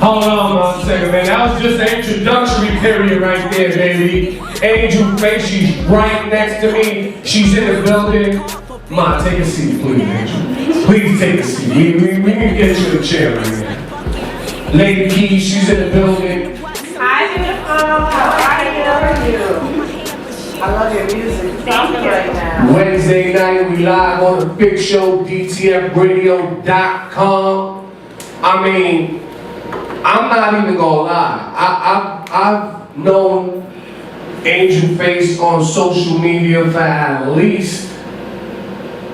Hold on 1 second, man. That was just the introductory period right there, baby. AngelFace, she's right next to me. She's in the building. Ma, take a seat, please, Angel. Please take a seat. We need to get you a chair right now. Lady Key, she's in the building. Hi, beautiful. How are you? I love your music. Thank you. Right now. Wednesday night, we live on the big show, DTFradio.com. I mean, I'm not even gonna lie. I've known AngelFace on social media for at least,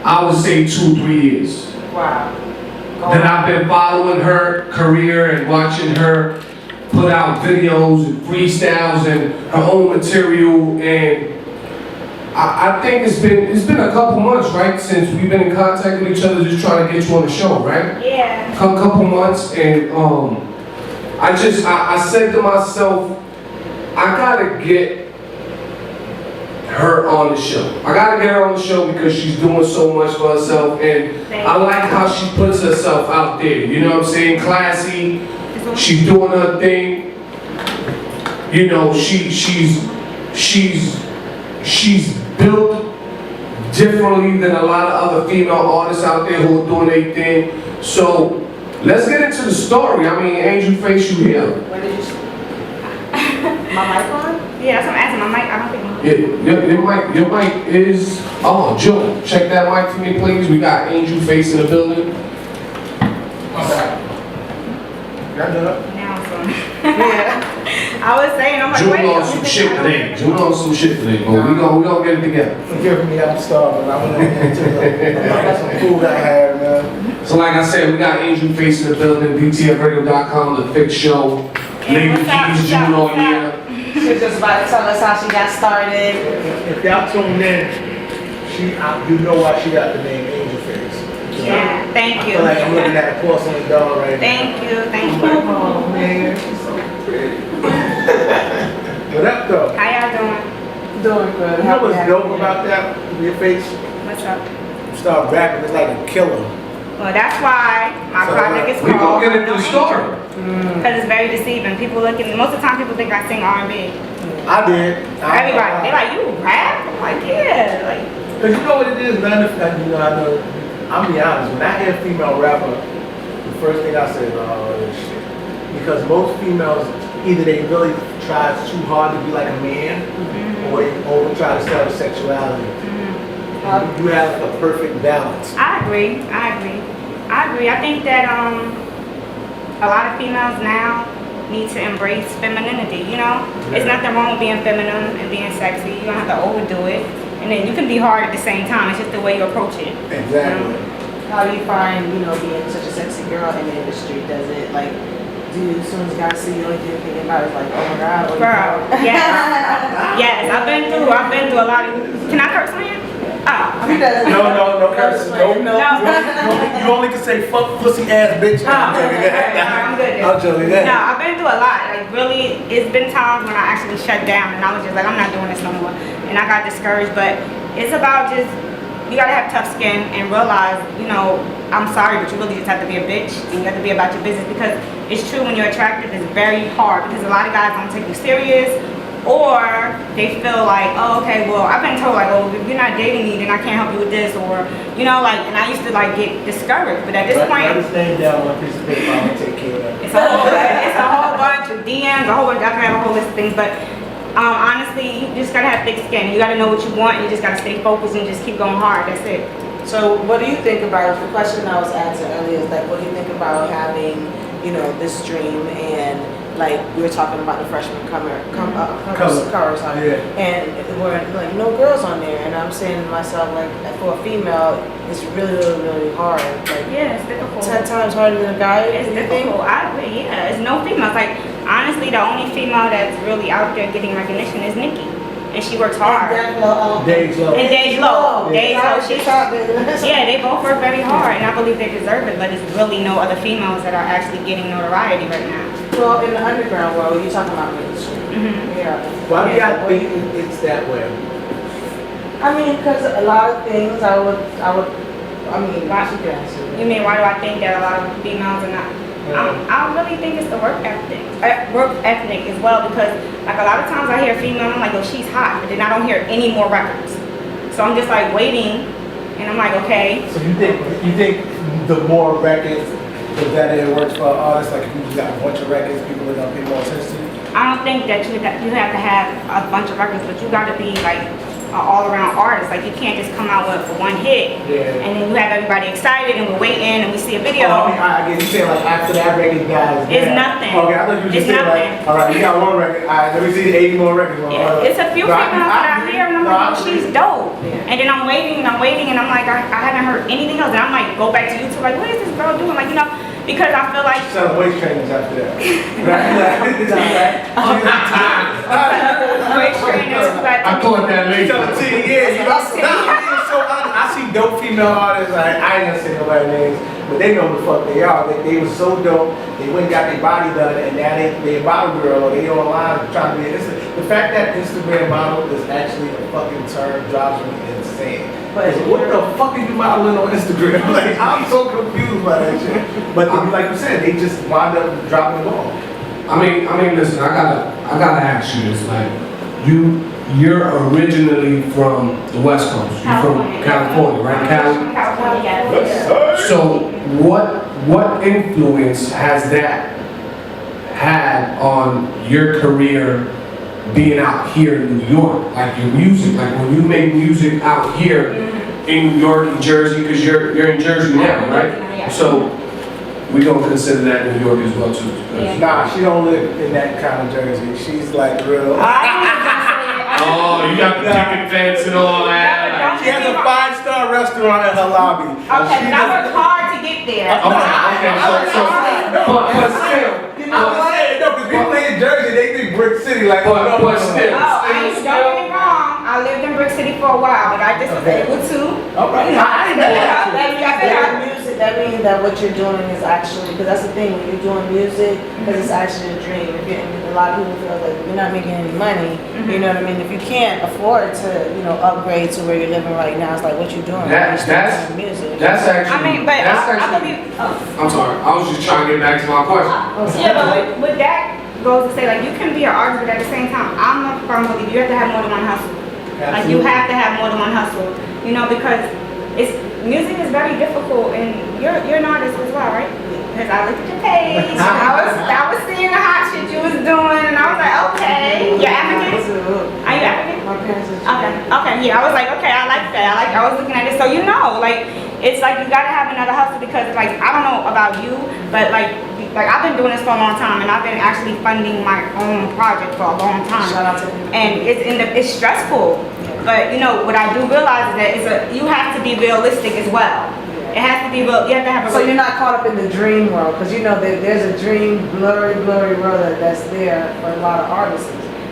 I would say 2-3 years. Wow. That I've been following her career and watching her put out videos and freestyles and her own material, and I think it's been a couple months, right, since we've been in contact with each other, just trying to get you on the show, right? Yeah. A couple months, and I said to myself, I gotta get her on the show. I gotta get her on the show because she's doing so much for herself, and I like how she puts herself out there. You know what I'm saying? Classy. She's doing her thing. You know, she's built differently than a lot of other female artists out there who are doing their thing. So let's get into the story. I mean, AngelFace, you here? What did you? My mic on? Yeah, that's what I'm asking. My mic. I don't think my mic. Your mic is. Oh, Joe, check that mic for me, please. We got AngelFace in the building. Now it's on. Yeah. I was saying, I'm like, June wait. on some shit today. June on some shit today, but we gonna get it together. Forgive me, I'm starving. I went into some food I had, man. So like I said, we got AngelFace in the building, DTFradio.com, the fixed show. Lady Keys, June on here. She's just about to tell us how she got started. If y'all tune in, you know why she got the name AngelFace. Yeah, thank I you. feel like I'm looking at a porcelain doll right now. Thank you. Oh man, she's so pretty. What up though? How y'all doing? Doing good. You know what's dope about that? Your face? What's up? You start rapping, it's like a killer. Well, that's why my project is We called. gonna get into the story. Because it's very deceiving. People look at me. Most of the time, people think I sing R&B. I did. Everybody, they like, you rap? I'm like, yeah. Like, cause you know what it is, man. You know, I know. I'll be honest. When I hear a female rapper, the first thing I say is, oh shit. Because most females, either they really try too hard to be like a man, or they over try to sell sexuality. You have a perfect balance. I agree. I think that a lot of females now need to embrace femininity, you know? It's nothing wrong with being feminine and being sexy. You don't have to overdo it. And then you can be hard at the same time. It's just the way you approach it. Exactly. How do you find, being such a sexy girl in the industry? Does it, like, as soon as you guys see you, like, you're thinking about it, it's like, oh my God. Girl, yes. Yes, I've been through a lot of, can I curse on you? Oh, He doesn't. No curses. No. You only can say fuck, pussy, ass, bitch. I'm good. I'm joking. No, I've been through a lot. Like, really, it's been times when I actually shut down and I was just like, I'm not doing this no more. And I got discouraged, but it's about just, you gotta have tough skin and realize, I'm sorry, but you really just have to be a bitch and you have to be about your business, because it's true, when you're attractive, it's very hard because a lot of guys don't take you serious, or they feel like, oh, okay, well, I've been told, like, oh, if you're not dating me, then I can't help you with this, or, and I used to, like, get discouraged, but at this point, Write his name down on a piece of paper, I'm gonna take care of that. it's a whole bunch of DMs, I can have a whole list of things, but honestly, you just gotta have thick skin. You gotta know what you want, and you just gotta stay focused and just keep going hard. That's it. So what do you think about, the question I was asking earlier is like, what do you think about having, this dream, and like we were talking about the freshman covers on it, and there were like no girls on there, and I'm saying to myself, like, for a female, it's really hard. Like, Yeah, it's difficult. 10 times harder than a guy. It's difficult. I agree. Yeah, it's no females. Like, honestly, the only female that's really out there getting recognition is Nikki, and she works hard. Days Low. And Days Low. She's Yeah, they both work very hard, and I believe they deserve it. But it's really no other females that are actually getting notoriety right now. Well, in the underground world, you're talking about mainstream. Yeah. Why do y'all think it's that way? I mean, because a lot of things I mean, why should you answer? You mean, why do I think that a lot of females are not? I really think it's the work ethic as well, because like a lot of times I hear a female, I'm like, oh, she's hot, but then I don't hear any more records. So I'm just like waiting, and I'm like, okay. So you think the more records, the better it works for artists? Like if you just got a bunch of records, people are gonna pay more attention to you? I don't think that you have to have a bunch of records, but you got to be like an all-around artist. Like you can't just come out with one hit, and then you have everybody excited, and we're waiting, and we see a video. Oh, I get you saying like after that record, guys. It's nothing. Okay, I thought you were just saying like, all right, you got one record. All right, let me see 80 more records. Yeah. It's a few females that I hear, and I'm like, oh, she's dope. And then I'm waiting, and I'm like, I haven't heard anything else. And I'm like, go back to YouTube, like, what is this girl doing? Like, you know, because I feel like. Selling waist trainers after that. Waist trainers. I caught that later. I see dope female artists, like, I ain't gonna say nobody's names, but they know who the fuck they are. They were so dope, they went and got their body done, and now they a model girl, or they online trying to be the fact that Instagram model is actually a fucking term drives me insane. But what the fuck is you modeling on Instagram? Like, I'm so confused by that shit. But like you said, they just wind up dropping it off. I mean, listen, I gotta ask you this, like, you're originally from the West Coast. You're from California, right? California, yes. So what influence has that had on your career being out here in New York? Like your music, like when you make music out here in New York and Jersey, because you're in Jersey now, right? So we don't consider that New York as well too. Nah, she don't live in that kind of Jersey. She's like real. Oh, you got the picket fence and all that. She has a 5-star restaurant in her lobby. Okay, I worked hard to get there. Okay, but still. No, because people in Jersey, they think Brick City like. But still. Don't get me wrong. I lived in Brick City for a while, but I just was able to. Okay. I didn't know that. That means that what you're doing is actually, because that's the thing, when you're doing music, because it's actually a dream. A lot of people feel like you're not making any money, you know what I mean? If you can't afford to, upgrade to where you're living right now, it's like what you're doing. That's music. That's actually. I mean, but I believe. I'm sorry. I was just trying to get back to my question. Yeah, but with that goes to say, like, you can be an artist, but at the same time, I'm not firm with you. You have to have more than one hustle. Like, you have to have more than one hustle, because music is very difficult, and you're an artist as well, right? Because I looked at your page, I was seeing the hot shit you was doing, and I was like, okay, you're African? Are you African? My parents are Okay, yeah, I was like, okay, I like that. I was looking at it, so it's like you gotta have another hustle, because like, I don't know about you, but like I've been doing this for a long time, and I've been actually funding my own project for a long time. Shout out to you. And it's stressful. But what I do realize is that you have to be realistic as well. It has to be real. You have to have a. So you're not caught up in the dream world, because there's a dream, blurry world that's there for a lot of artists,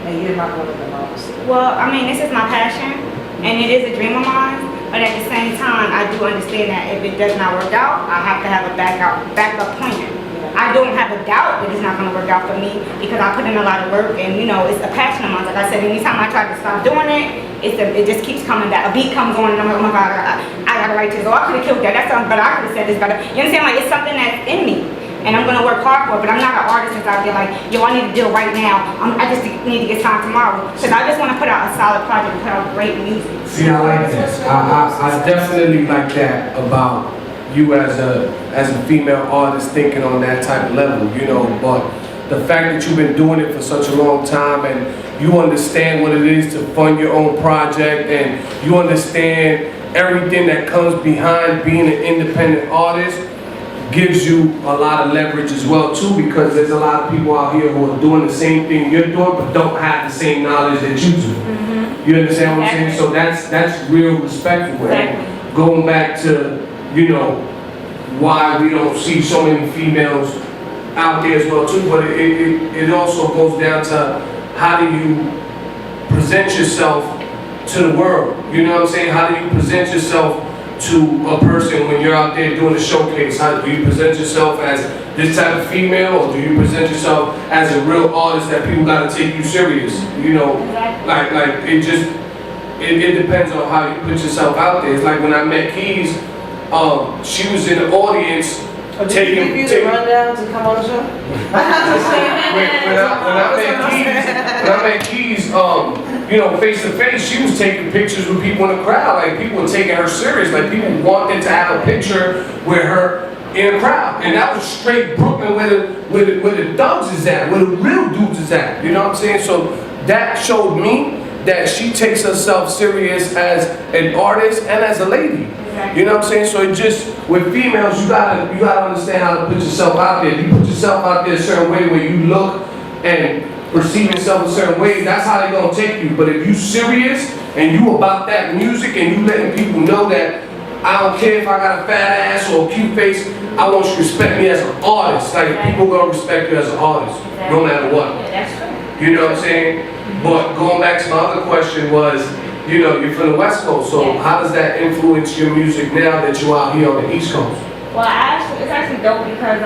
and you're not one of them, obviously. Well, I mean, this is my passion, and it is a dream of mine. But at the same time, I do understand that if it does not work out, I have to have a backup plan. I don't have a doubt that it's not going to work out for me, because I put in a lot of work, and it's a passion of mine. Like I said, anytime I try to stop doing it, it just keeps coming back. A beat comes on, and I'm like, oh my God, I gotta write this. Oh, I could have killed that. That's something, but I could have said this better. You understand? Like, it's something that's in me, and I'm gonna work hard for it. But I'm not an artist that's out there like, yo, I need to do it right now. I just need to get time tomorrow, because I just want to put out a solid project and put out great music. See, I like this. I definitely like that about you as a female artist, thinking on that type of level, but the fact that you've been doing it for such a long time, and you understand what it is to fund your own project, and you understand everything that comes behind being an independent artist, gives you a lot of leverage as well too, because there's a lot of people out here who are doing the same thing you're doing, but don't have the same knowledge that you do. You understand what I'm saying? So that's real respectful. And going back to why we don't see so many females out there as well too, but it also goes down to how do you present yourself to the world? You know what I'm saying? How do you present yourself to a person when you're out there doing a showcase? How do you present yourself as this type of female, or do you present yourself as a real artist that people gotta take you serious? Like it depends on how you put yourself out there. It's like when I met Keys, she was in the audience Did he give you the rundown to come on the show? When I met Keys, you know, face to face, she was taking pictures with people in the crowd. Like, people were taking her serious. Like, people wanted to have a picture with her in a crowd. And that was straight Brooklyn, where the thugs is at, where the real dudes is at. You know what I'm saying? So that showed me that she takes herself serious as an artist and as a lady. You know what I'm saying? So it just, with females, you gotta understand how to put yourself out there. You put yourself out there a certain way where you look and perceive yourself a certain way, that's how they gonna take you. But if you serious and you about that music and you letting people know that I don't care if I got a fat ass or a cute face, I want you to respect me as an artist. Like, people gonna respect you as an artist, no matter what. That's true. You know what I'm saying? But going back to my other question was, you know, you're from the West Coast, so how does that influence your music now that you're out here on the East Coast? Well, it's actually dope because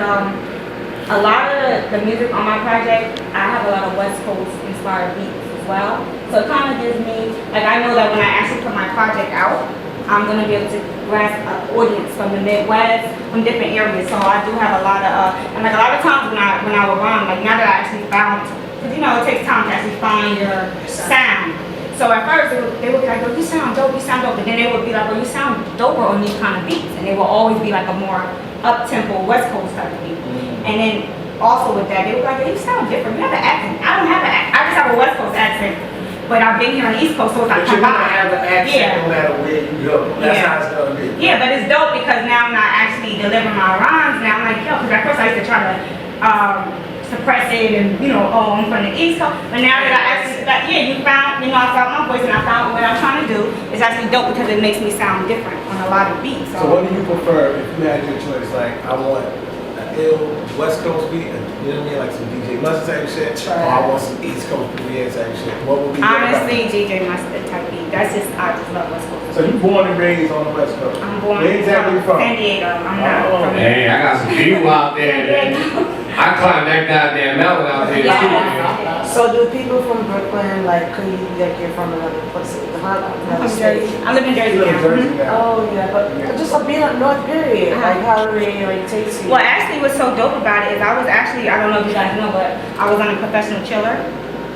a lot of the music on my project, I have a lot of West Coast inspired beats as well. So it kind of gives me, like, I know that when I actually put my project out, I'm going to be able to grasp an audience from the Midwest, from different areas. So I do have a lot of, and like a lot of times when I would run, like now that I actually found, because you know it takes time to actually find your sound. So at first they would be like, oh, you sound dope, but then they would be like, oh, you sound doper on these kind of beats. And they will always be like a more up-tempo West Coast type of beat. And then also with that, they would be like, oh, you sound different, you have an accent. I don't have an accent, I just have a West Coast accent. But I've been here on the East Coast, so it's like But you're gonna have an accent no matter where you go. That's how it's gonna be. Yeah, but it's dope because now I'm not actually delivering my rhymes. Now I'm like, yo, because at first I used to try to suppress it and, you know, oh, I'm from the East Coast. But now that I actually, I found my voice and I found what I'm trying to do. It's actually dope because it makes me sound different on a lot of beats. So what do you prefer if you had your choice? Like, I want an ill West Coast beat, you know what I mean? Like some DJ Mustard type shit. Or I want some East Coast PVA type shit. What would be your honestly, DJ Mustard type beat. I just love West Coast. So you born and raised on the West Coast? I'm born Where exactly from? San Diego. I'm not from Hey, I got some people out there, man. I climbed that goddamn mountain out there too, man. So do people from Brooklyn, like, could you, like, you're from another place, another state? I live in Jersey You live in Jersey now. now. Oh, yeah, but just being up north, period. Like, how do they, like, take you? Well, actually, what's so dope about it is I was actually, I don't know if you guys know, but I was on a Professional Chiller.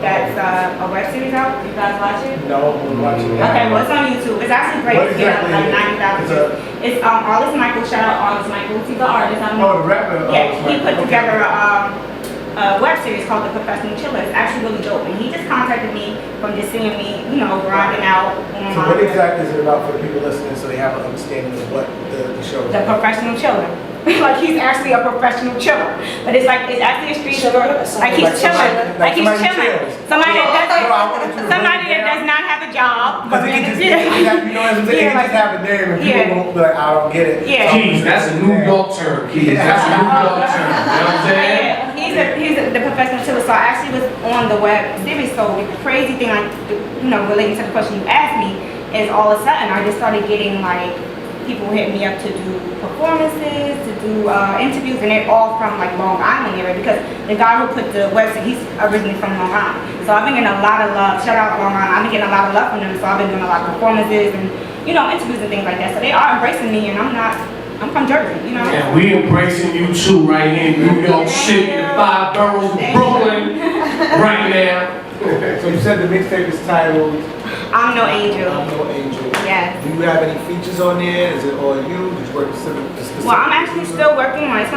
That's a web series out. You guys watch it? No, we're watching that. Okay, well, it's on YouTube. It's actually great. What It's getting exactly like 90,000 views. It's Artist Michael. Shout out Artist Michael. He's an artist. I don't know. Oh, the rapper. Yeah, he put together a web series called The Professional Chiller. It's actually really dope. And he just contacted me from just seeing me, you know, grinding out. So what exactly is it about for the people listening so they have an understanding of what the show is The about? Professional Chiller. Like he's actually a professional chiller, but it's actually a street Chiller? like he's chilling, like he's somebody chilling. chills. Somebody No, I wanted that you to somebody break it that does not have a job. Because it can just, you know, as it Yeah, can just have a name and yeah. people won't be like, I don't get it. Yeah. Keys, that's a New York term, Keys. That's a New York term. You know what I'm saying? Yeah, he's the professional chiller. So I actually was on the web series. So the crazy thing, like, you know, relating to the question you asked me, is all of a sudden I just started getting like people hit me up to do performances, to do interviews, and they're all from like Long Island area because the guy who put the website, he's originally from Long Island. So I've been getting a lot of love. Shout out Long Island. I've been getting a lot of love from them. So I've been doing a lot of performances and, you know, interviews and things like that. So they are embracing me, and I'm from Jersey, you know. And we embracing you too right here in New York City, the 5 boroughs of Brooklyn, right now. So you said the mixtape is titled I'm No Angel. I'm No Angel. Yes. Do you have any features on there? Is it all you? Did you work specific? Well, I'm actually still working on it.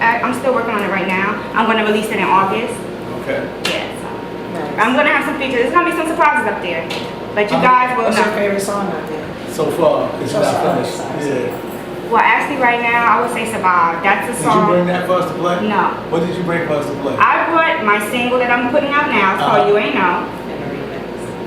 I'm still working on it right now. I'm going to release it in August. Okay. Yeah, so I'm going to have some features. There's going to be some surprises up there. But you guys will What's your know. favorite song out there? So far, it's So not far, finished. Yeah. Well, actually right now, I would say Survive. That's a Did you bring song. that for us to play? No. What did you bring for us to play? I brought my single that I'm putting out now. It's called You Ain't Know.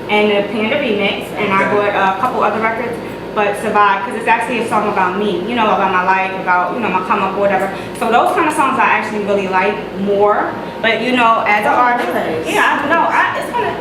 And the Panda Remix. And I brought a couple other records. But Survive, because it's actually a song about me, you know, about my life, about, you know, my come up or whatever. So those kind of songs I actually really like more. But, you know, as an artist, yeah, I know,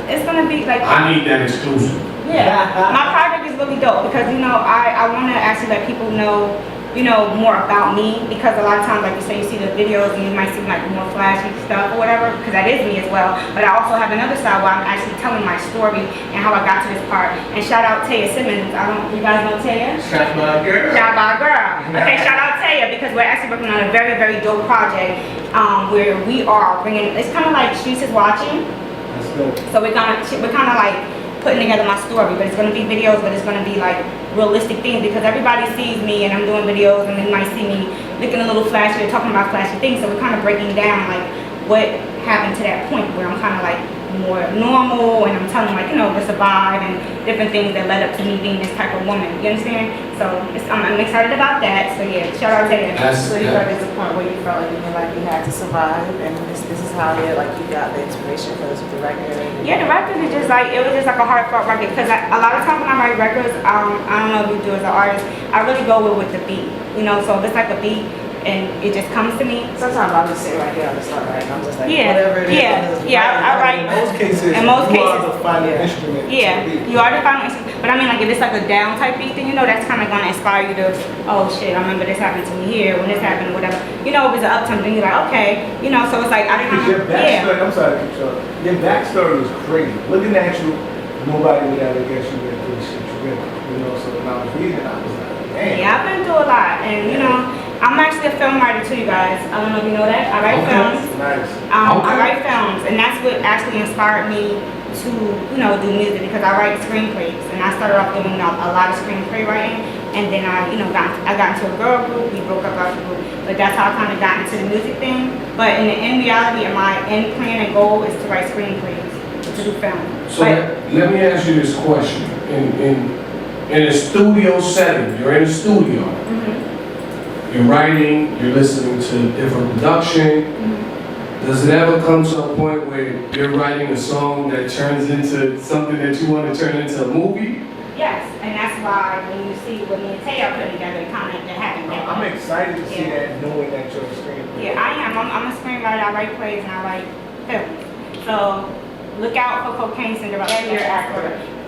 it's gonna be like. I need that exclusive. Yeah, my project is really dope because, you know, I want to actually let people know you know, more about me, because a lot of times, like you say, you see the videos and you might see like more flashy stuff or whatever, because that is me as well. But I also have another side where I'm actually telling my story and how I got to this part. And shout out Taya Simmons. You guys know Taya? Shout my girl. Shout out girl. Okay, shout out Taya, because we're actually working on a very, very dope project where we are bringing, it's kind of like Streets is Watching. That's dope. So we're kind of like putting together my story, but it's going to be videos, but it's going to be like realistic things, because everybody sees me and I'm doing videos and they might see me looking a little flashy or talking about flashy things. So we're kind of breaking down like what happened to that point where I'm kind of like more normal and I'm telling like, you know, to survive and different things that led up to me being this type of woman. You understand? So I'm excited about that. So yeah, shout out to you. So you got to the point where you felt like you had to survive, and this is how you got the inspiration for this with the record. Yeah, the record is just like, it was just like a heartfelt record, because a lot of times when I write records, I don't know if you do as an artist, I really go with the beat, you know. So if it's like a beat and it just comes to me. Sometimes I'll just sit right here on the start, right? I'm just like, Yeah, whatever it is. I write. In most cases, In most you are cases, the final instrument. Yeah, you are the final instrument. But I mean, like if it's like a down type beat, then you know that's kind of gonna inspire you to, oh shit, I remember this happened to me here, when this happened, whatever. You know, if it's an uptempo, then you're like, okay, you know. So it's like I kind Your of, backstory, I'm sorry to keep short. Your backstory was crazy. Looking at you, nobody would ever guess you went through the shit you went through. You know, so when I was reading, I was like, man. Yeah, I've been through a lot, and you know, I'm actually a film writer too, you guys. I don't know if you know that. I write films. Nice. I write films, and that's what actually inspired me to, you know, do music, because I write screenplays, and I started off doing a lot of screenplay writing, and then I, you know, got into a girl group. We broke up our group, but that's how I kind of got into the music thing. But in reality, my end plan and goal is to write screenplays, to do film. So let me ask you this question. In a studio setting, you're in a studio. You're writing, you're listening to different production. Does it ever come to a point where you're writing a song that turns into something that you want to turn into a movie? Yes, and that's why when you see what me and Taya put together, it kind of happened. I'm excited to see that, knowing that you're a screenplay. Yeah, I am. I'm a screenwriter. I write plays and I write films. So look out for Cocaine Cinderella. And you're an actor.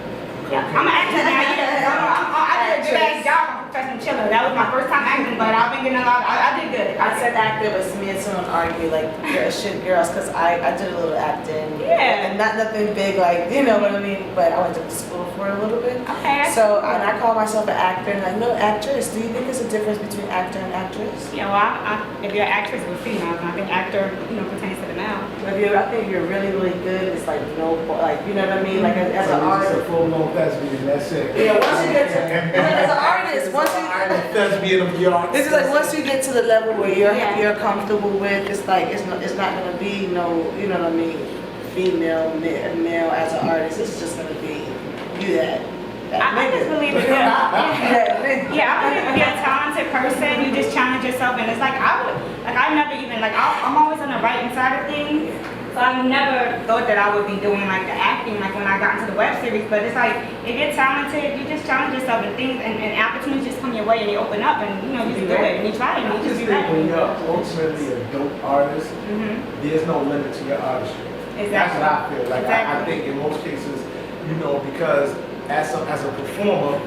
Yeah, I'm an actor now. I did a good ass job on Professor Chiller. That was my first time acting, but I've been getting a lot. I did good. I said actor, but me and someone argue like shit girls, because I did a little acting. Yeah. And nothing big, like, you know what I mean? But I went to school for it a little bit. Okay. So, and I call myself an actor, and like, no, actress. Do you think there's a difference between actor and actress? Yeah, well, if you're an actress with females, and I think actor, you know, pertains to the male. I think you're really, really good. It's like no, like, you know what I mean? Like as an artist. It's a full-blown thespian, that's it. Yeah, once you get to, as an artist, once you, thespian of the art. this is like once you get to the level where you're Yeah. you're comfortable with, it's like it's not gonna be no, you know what I mean, female, male as an artist. It's just gonna be you that. I just believe if you're, I believe if you're a talented person, you just challenge yourself, and it's like I never even I'm always on the writing side of things. So I never thought that I would be doing like the acting, like when I got into the web series. But it's like, if you're talented, you just challenge yourself, and things and opportunities just come your way and they open up, and you know you just do it and you try it and I you just just be think when ready. you're ultimately a dope artist, there's no limit to your artistry. That's what I feel. Like I think in most cases, you know, because as a performer,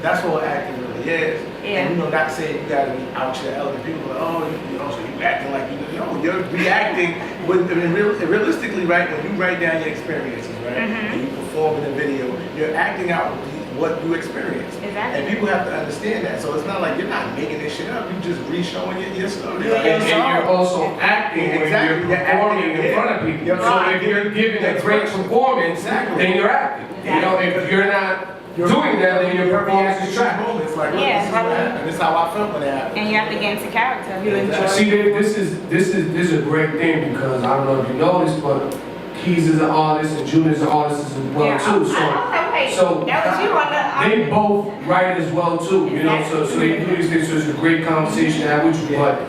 that's what acting really is. Yeah. And you know, not saying you gotta be out here elegant. People are like, oh, you know, so you acting like you know, you're reacting with, realistically, right? When you write down your experiences, right, and you perform in a video, you're acting out what you experienced. Exactly. And people have to understand that. So it's not like you're not making this shit up. You just re-showing your story. Yeah, And you're also acting when Exactly. you're performing in front of people. So if you're giving a great performance, then you're acting. You know, if you're not doing that, then your performance is trash. Moments like, Yeah. this is what happened. This is how I felt when it happened. And you have to get into character. You enjoy. See, this is a great thing, because I don't know if you know this, but Keys is an artist and June is an artist as well too. So that was you on the. they both write as well too. You know, so they do these things. So it's a great conversation to have with you. But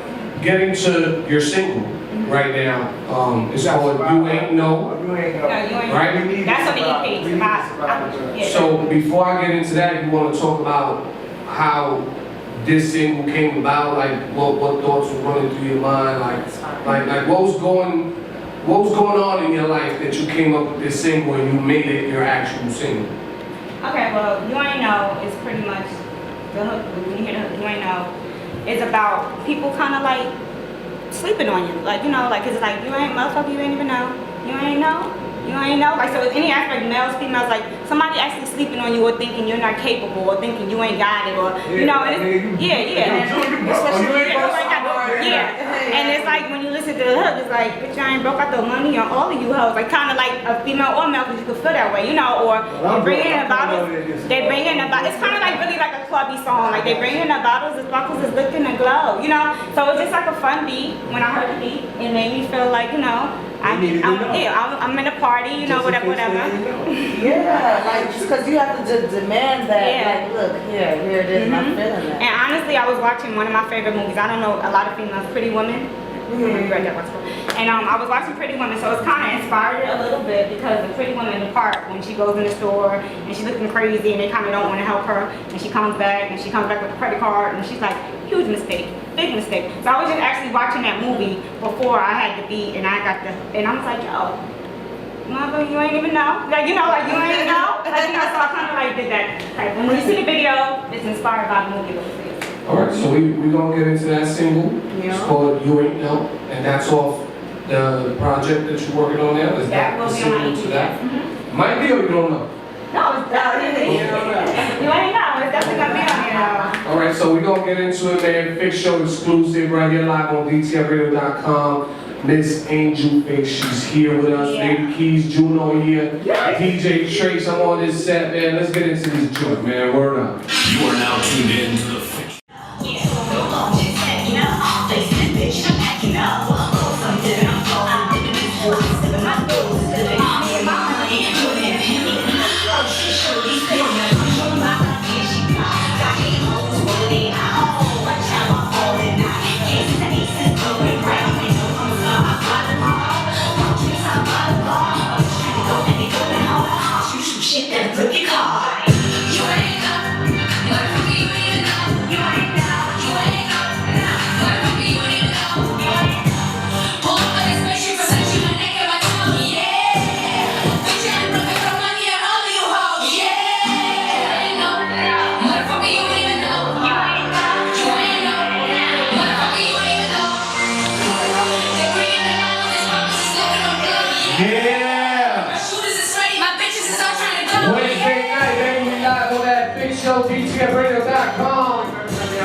getting to your single right now, it's called You Ain't No. You ain't know. No, you ain't. Right? That's on the EP. Yeah. So before I get into that, you want to talk about how this single came about, like what thoughts were running through your mind, like what was going on in your life that you came up with this single and you made it your actual single? Okay, well, You Ain't Know is pretty much the hook. When you hear the hook, You Ain't Know, is about people kind of like sleeping on you, like, you know, like, cause it's like, you ain't, motherfucker, you ain't even know, you ain't know, like, so any aspect, males, females, like, somebody actually sleeping on you or thinking you're not capable or thinking you ain't got it or, you know, and it's, and it's like when you listen to the hook, it's like, bitch, I ain't broke out the money on all of you hoes, like, kind of like a female or male, cause you can feel that way, you know, or they bring in the bottles, it's kind of like really like a clubby song, like they bring in the bottles is looking a glow, you know, so it's just like a fun beat. When I heard the beat, it made me feel like, you know, I'm in a party, you know, whatever. Yeah, like, just because you have to demand that, like, look, here it is, I'm feeling that. And honestly, I was watching one of my favorite movies. I don't know a lot of females, Pretty Woman. And I was watching Pretty Woman, so it's kind of inspired a little bit because the Pretty Woman, the part when she goes in the store and she's looking crazy and they kind of don't want to help her, and she comes back with a credit card and she's like, huge mistake, big mistake. So I was just actually watching that movie before I had the beat, and and I was like, yo, mother, you ain't even know, like, you know, like, you ain't know, like, you know, so I kind of like did that. Like, when you see the video, it's inspired by the movie. All right, so we're gonna get into that single. It's called You Ain't Know, and that's off the project that you're working on now. Is that will the be on my single to that? Mm-hmm. Might be or you don't know? No, it's definitely. You ain't know. It's definitely gonna be on here. All right, so we're gonna get into it, man. Fix Show exclusive right here live on DTFRadio.com. Miss AngelFace, she's here with us. Lady Keys, Juno here. DJ Trace, I'm on this set, man. Let's get into this joint, man. Word up. You are now tuned in to the Fix. Wednesday night, baby, we live on that Fix Show, DTFRadio.com.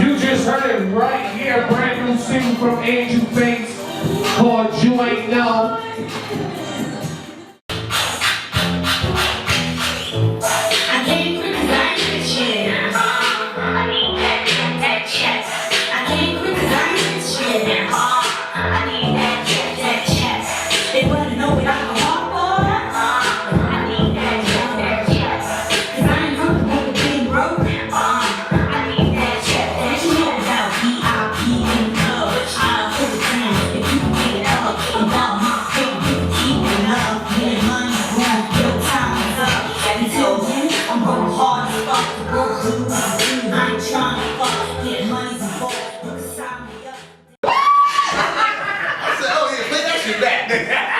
You just heard it right here, brand new single from AngelFace called You Ain't Know.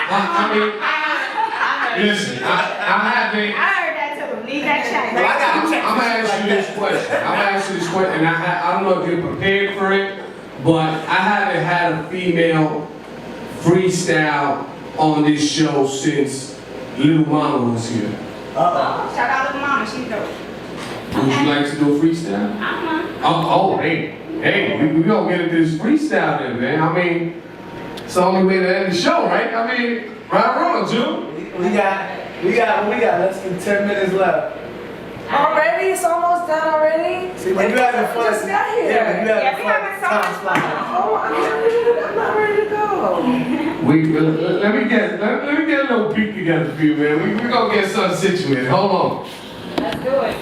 I mean, listen, I heard that too. Need that check. I'm gonna ask you this question. And I don't know if you're prepared for it, but I haven't had a female freestyle on this show since Little Mama was here. Shout out Little Mama, she's dope. Would you like to do a freestyle? Hey, we gonna get into this freestyle then, man. I mean, it's the only way to end the show, right? I mean, right or wrong, June? We got less than 10 minutes left. Already? It's almost done already? See, when you having fun. Just got here. Yeah, you having we fun. having so much fun. Oh, I'm not ready to go. Let me get a little peek together for you, man. We gonna get something situated. Hold on. Let's do it.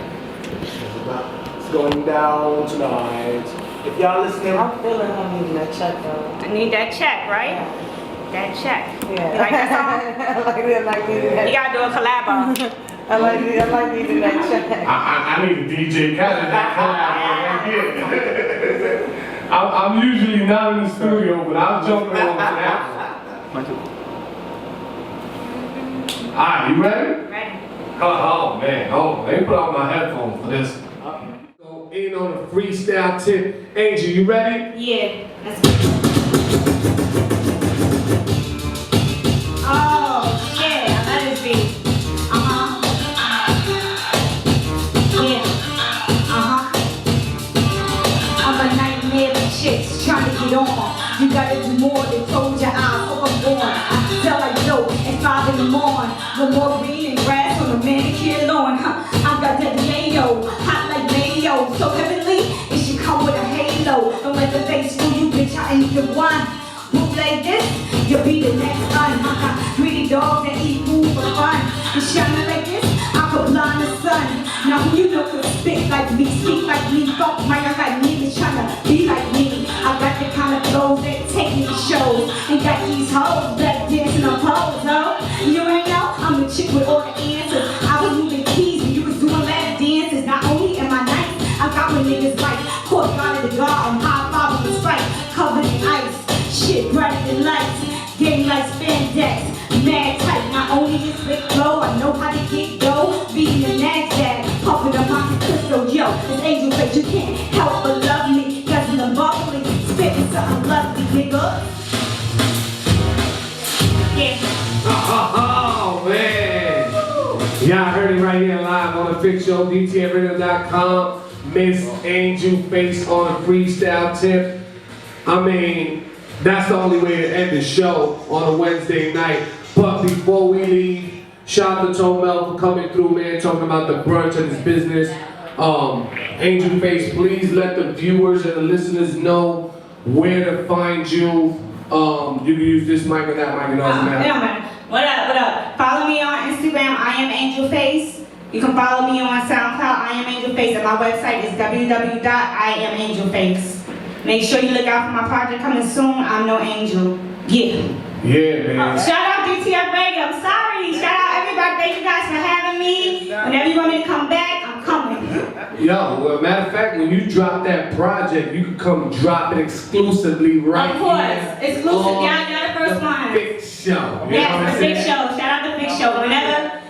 It's going down tonight. If y'all listening, I'm feeling I need that check though. I need that check, right? That check. Yeah. You like that song? I like needing that. You gotta do a collab. I like needing that check. I need a DJ Khaled that collab. I'm usually not in the studio, but I'm jumping on that one. Alright, you ready? Ready. Oh man, let me put on my headphones for this. So in on a freestyle tip. Angel, you ready? Yeah. Let's go. Oh, yeah. I love this beat. Yeah. I'm a nightmare for chicks trying to get on. You gotta do more than close your eyes. Oh, I'm born. I feel like dope at 5 in the morning. No more green and grass on the manicure lawn. I got that mayo, hot like mayo. So heavenly, it should come with a halo. Don't let the face fool you, bitch. I ain't the one. Move like this, you'll be the next one. Greedy dogs that eat food for fun. And shining like this, I could blind the sun. Now who you know could spit like me, speak like me, fuck my like me, is trying to be like me. I got the kind of flows that take me to shows. And got these hoes black dancing on poles, ho. You ain't know, I'm the chick with all the answers. I was moving keys and you was doing lap dances. Not only am I nice, I got my niggas right. Caught God in the guard, I'm high five with the sprite, covered in ice. Shit brighter than lights, game like spandex. Mad tight, not only is slick flow, I know how to get go. Beating the NASDAQ, puffing a Monte Cristo, yo. This AngelFace, you can't help but love me. Cause I'm bubbly, spitting something lovely, nigga. Yeah. Oh, man. Y'all heard it right here live on the Fix Show, DTFradio.com. Miss AngelFace on a freestyle tip. I mean, that's the only way to end the show on a Wednesday night. But before we leave, shout out to Tomel for coming through, man, talking about the brunch of his business. AngelFace, please let the viewers and the listeners know where to find you. You can use this mic or that mic, it doesn't matter. It don't matter. What up, what up? Follow me on Instagram, I am AngelFace. You can follow me on SoundCloud, I am AngelFace, and my website is www.IamAngelFace. Make sure you look out for my project coming soon. I'm no angel. Yeah. Yeah, man. Shout out DTF Radio. I'm sorry. Shout out everybody. Thank you guys for having me. Whenever you want me to come back, I'm coming. Yo, well, matter of fact, when you drop that project, you can come drop it exclusively right Of course. here Exclusive. on Y'all the first one. Fix Show. You know what Yes, I'm the Fix saying? Show. Shout out the Fix Show.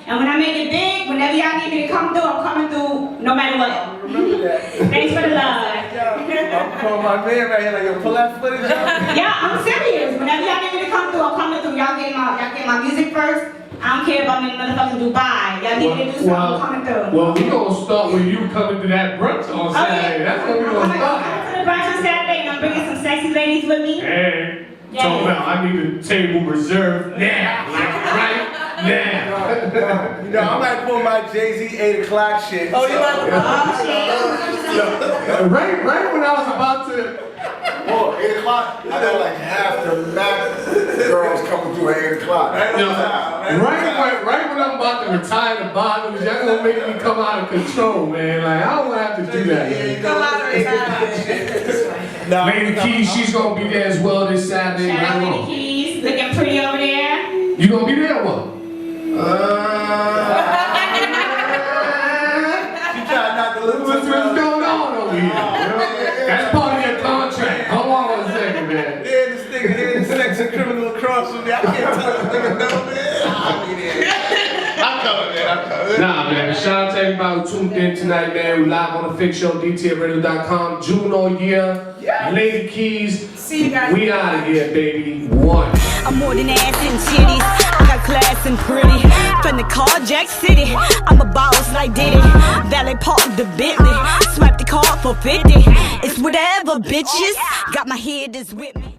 And when I make it big, whenever y'all need me to come through, I'm coming through no matter what. Remember that. Thanks for the love. I'm calling my man right here like, yo, pull that footage out. Yeah, I'm serious. Whenever y'all need me to come through, I'm coming through. Y'all get my music first. I don't care about me in motherfucking Dubai. Y'all need me to do something, I'm coming through. Well, we're going to start with you coming to that brunch on Saturday. That's when we're going to I'm start. coming to the brunch on Saturday and I'm bringing some sexy ladies with me. Hey, Yeah. talking about I need the table reserved now. Like, right now. You know, I might pull my Jay-Z 8 o'clock shit. Oh, you might. Right when I was about to. Oh, 8 o'clock? I know like half the Mac girls coming through at 8 o'clock. Right when I'm about to retire the bottoms, y'all gonna make me come out of control, man. Like, I don't wanna have to do that, man. Come out of retirement. Lady Keys, she's gonna be there as well this Saturday. Shout out Right Lady on. Keys, looking pretty over there. You gonna be there or what? She tried not to look What's too well. going on over here? You know? That's part of your contract. Hold on one second, man. Yeah, this nigga here, this sexy criminal across from me. I can't tell this nigga no, man. I'll be there. I'm coming, man. I'm coming. Nah, man. Shout out to everybody who tuned in tonight, man. We live on the Fix Show, DTFradio.com. June all year. Lady Keys. See you guys. We out of here, baby. One. I'm more than ass and titties. I got class and pretty. From the Jack City. I'm a boss like Diddy. Valet Park the Bentley. Swipe the card for 50. It's whatever, bitches. Got my head is with me.